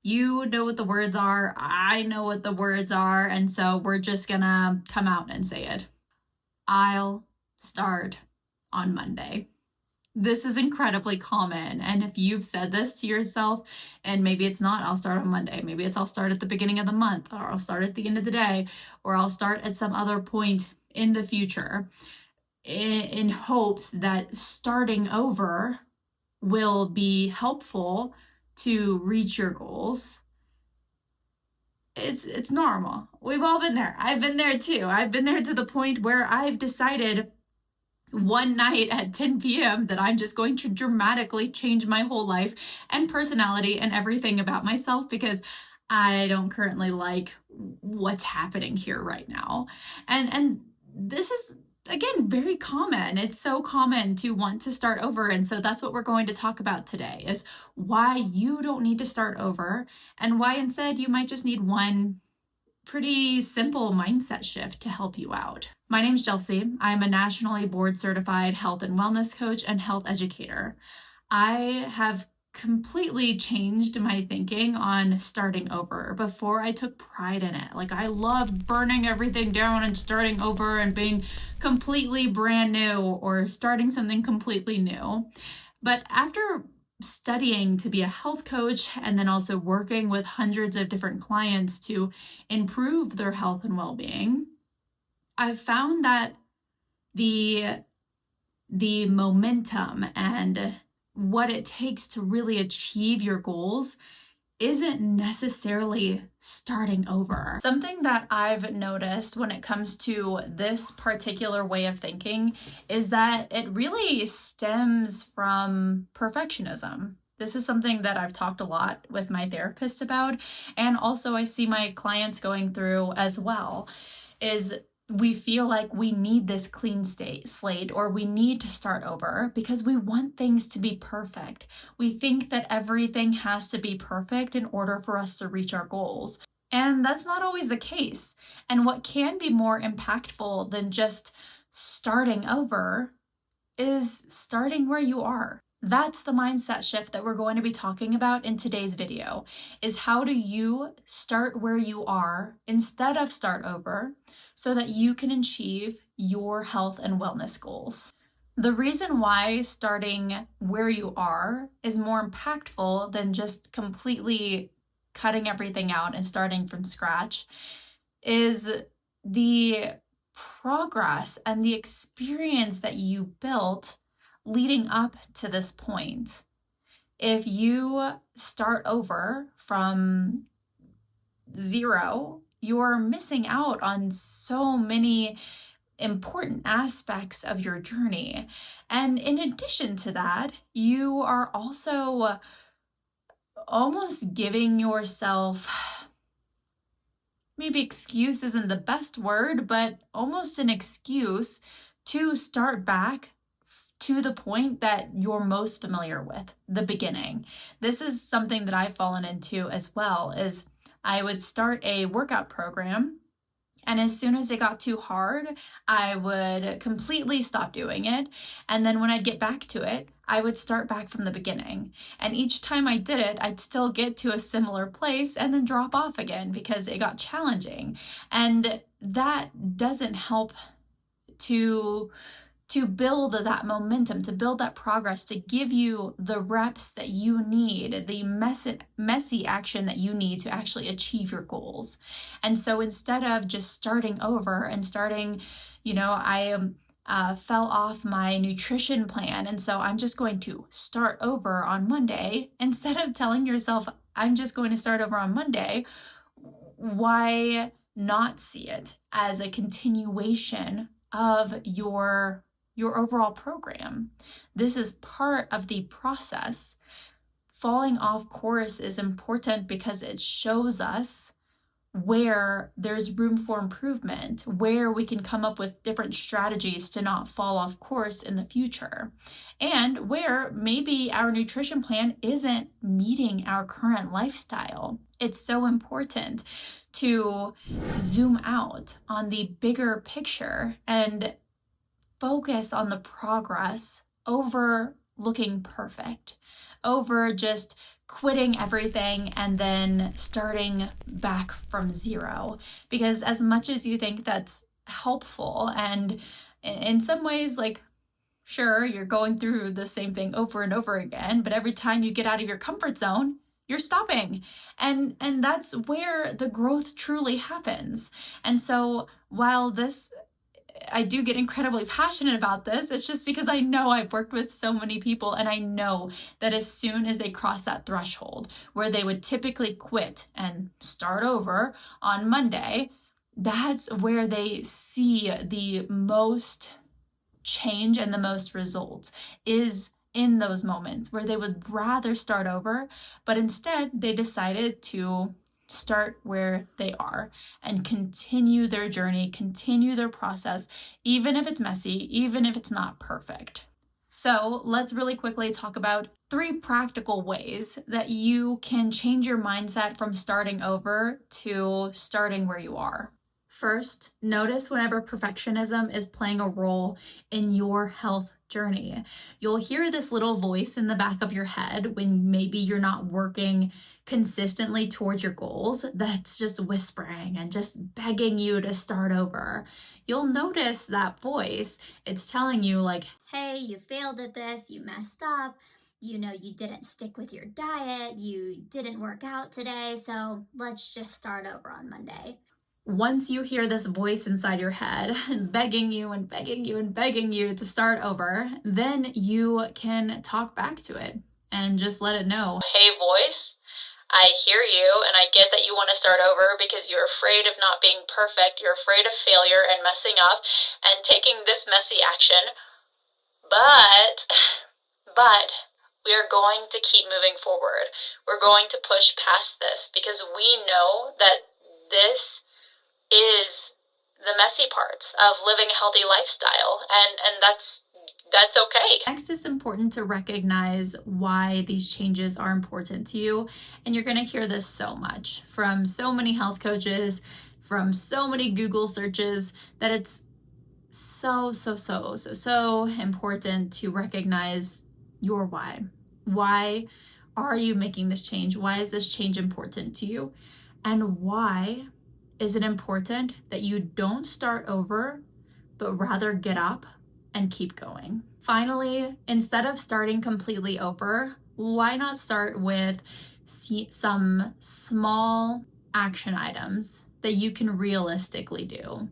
You know what the words are, I know what the words are, and so we're just gonna come out and say it. I'll start on Monday. This is incredibly common. And if you've said this to yourself, and maybe it's not, I'll start on Monday, maybe it's I'll start at the beginning of the month, or I'll start at the end of the day, or I'll start at some other point in the future, in hopes that starting over will be helpful to reach your goals. It's normal. We've all been there. I've been there too. I've been there to the point where I've decided one night at 10 p.m. that I'm just going to dramatically change my whole life and personality and everything about myself because I don't currently like what's happening here right now. And this is again very common. It's so common to want to start over, and so that's what we're going to talk about today is why you don't need to start over and why instead you might just need one pretty simple mindset shift to help you out. My name's Chelsea. I'm a nationally board certified health and wellness coach and health educator. I have completely changed my thinking on starting over. Before, I took pride in it. Like, I loved burning everything down and starting over and being completely brand new or starting something completely new. But after studying to be a health coach and then also working with hundreds of different clients to improve their health and well-being, I've found that the momentum and what it takes to really achieve your goals isn't necessarily starting over. Something that I've noticed when it comes to this particular way of thinking is that it really stems from perfectionism. This is something that I've talked a lot with my therapist about, and also I see my clients going through as well, is we feel like we need this clean slate or we need to start over because we want things to be perfect. We think that everything has to be perfect in order for us to reach our goals. And that's not always the case. And what can be more impactful than just starting over is starting where you are. That's the mindset shift that we're going to be talking about in today's video, is how do you start where you are instead of start over so that you can achieve your health and wellness goals. The reason why starting where you are is more impactful than just completely cutting everything out and starting from scratch is the progress and the experience that you built leading up to this point. If you start over from zero, you're missing out on so many important aspects of your journey. And in addition to that, you are also almost giving yourself, maybe excuse isn't the best word, but almost an excuse to start back to the point that you're most familiar with, the beginning. This is something that I've fallen into as well, is I would start a workout program, and as soon as it got too hard, I would completely stop doing it. And then when I'd get back to it, I would start back from the beginning. And each time I did it, I'd still get to a similar place and then drop off again because it got challenging. And that doesn't help to build that momentum, to build that progress, to give you the reps that you need, the messy action that you need to actually achieve your goals. And so instead of just starting over and starting, I fell off my nutrition plan, and so I'm just going to start over on Monday. Instead of telling yourself, I'm just going to start over on Monday, why not see it as a continuation of your overall program? This is part of the process. Falling off course is important because it shows us where there's room for improvement, where we can come up with different strategies to not fall off course in the future, and where maybe our nutrition plan isn't meeting our current lifestyle. It's so important to zoom out on the bigger picture and focus on the progress over looking perfect, over just quitting everything and then starting back from zero. Because as much as you think that's helpful, and in some ways, like, sure, you're going through the same thing over and over again, but every time you get out of your comfort zone, you're stopping. And that's where the growth truly happens. And so while I do get incredibly passionate about this, it's just because I know I've worked with so many people, and I know that as soon as they cross that threshold where they would typically quit and start over on Monday, that's where they see the most change and the most results, is in those moments where they would rather start over, but instead they decided to start where they are and continue their journey, continue their process, even if it's messy, even if it's not perfect. So let's really quickly talk about 3 practical ways that you can change your mindset from starting over to starting where you are. First, notice whenever perfectionism is playing a role in your health journey. You'll hear this little voice in the back of your head when maybe you're not working consistently towards your goals that's just whispering and just begging you to start over. You'll notice that voice. It's telling you, like, hey, you failed at this, you messed up, you didn't stick with your diet, you didn't work out today, so let's just start over on Monday. Once you hear this voice inside your head begging you and begging you and begging you to start over, then you can talk back to it and just let it know, hey, voice, I hear you, and I get that you want to start over because you're afraid of not being perfect, you're afraid of failure and messing up and taking this messy action, but we are going to keep moving forward. We're going to push past this because we know that this is the messy parts of living a healthy lifestyle, and that's okay. Next, it's important to recognize why these changes are important to you, and you're going to hear this so much from so many health coaches, from so many Google searches, that it's so important to recognize your why. Why are you making this change? Why is this change important to you? And why is it important that you don't start over, but rather get up and keep going? Finally, instead of starting completely over, why not start with some small action items that you can realistically do?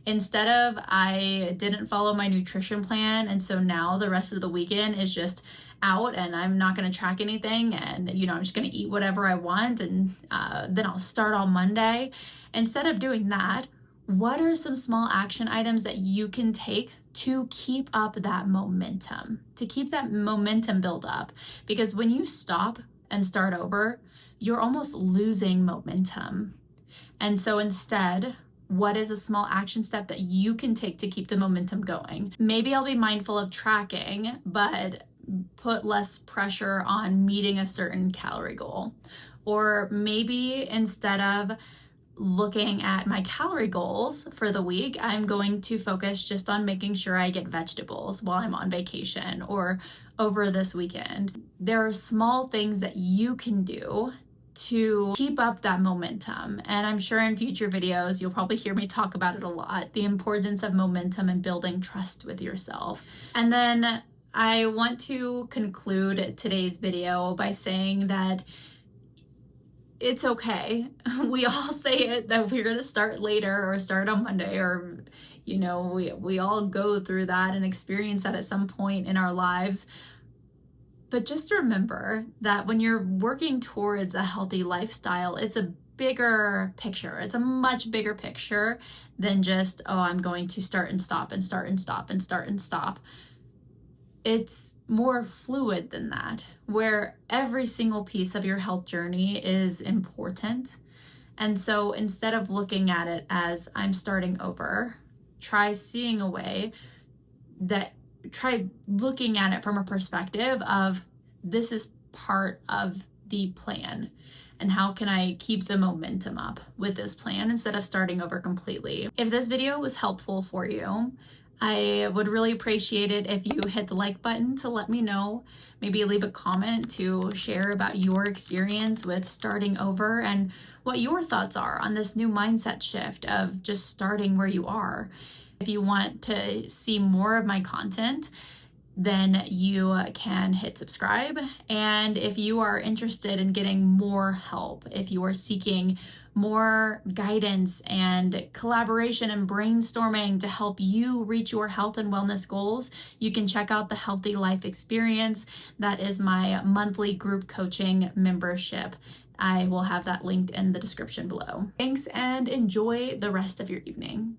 Instead of, I didn't follow my nutrition plan, and so now the rest of the weekend is just out and I'm not going to track anything, and I'm just going to eat whatever I want, and then I'll start on Monday. Instead of doing that, what are some small action items that you can take to keep up that momentum, build up? Because when you stop and start over, you're almost losing momentum. And so instead, what is a small action step that you can take to keep the momentum going? Maybe I'll be mindful of tracking, but put less pressure on meeting a certain calorie goal. Or maybe instead of looking at my calorie goals for the week, I'm going to focus just on making sure I get vegetables while I'm on vacation or over this weekend. There are small things that you can do to keep up that momentum. And I'm sure in future videos, you'll probably hear me talk about it a lot, the importance of momentum and building trust with yourself. And then I want to conclude today's video by saying that it's okay. We all say it, that we're going to start later or start on Monday, or, we all go through that and experience that at some point in our lives. But just remember that when you're working towards a healthy lifestyle, it's a bigger picture. It's a much bigger picture than just, I'm going to start and stop and start and stop and start and stop. It's more fluid than that, where every single piece of your health journey is important. And so instead of looking at it as I'm starting over, try looking at it from a perspective of, this is part of the plan, and how can I keep the momentum up with this plan instead of starting over completely. If this video was helpful for you, I would really appreciate it if you hit the like button to let me know. Maybe leave a comment to share about your experience with starting over and what your thoughts are on this new mindset shift of just starting where you are. If you want to see more of my content, then you can hit subscribe. And if you are interested in getting more help, if you are seeking more guidance and collaboration and brainstorming to help you reach your health and wellness goals, you can check out the Healthy Life Experience. That is my monthly group coaching membership. I will have that linked in the description below. Thanks and enjoy the rest of your evening.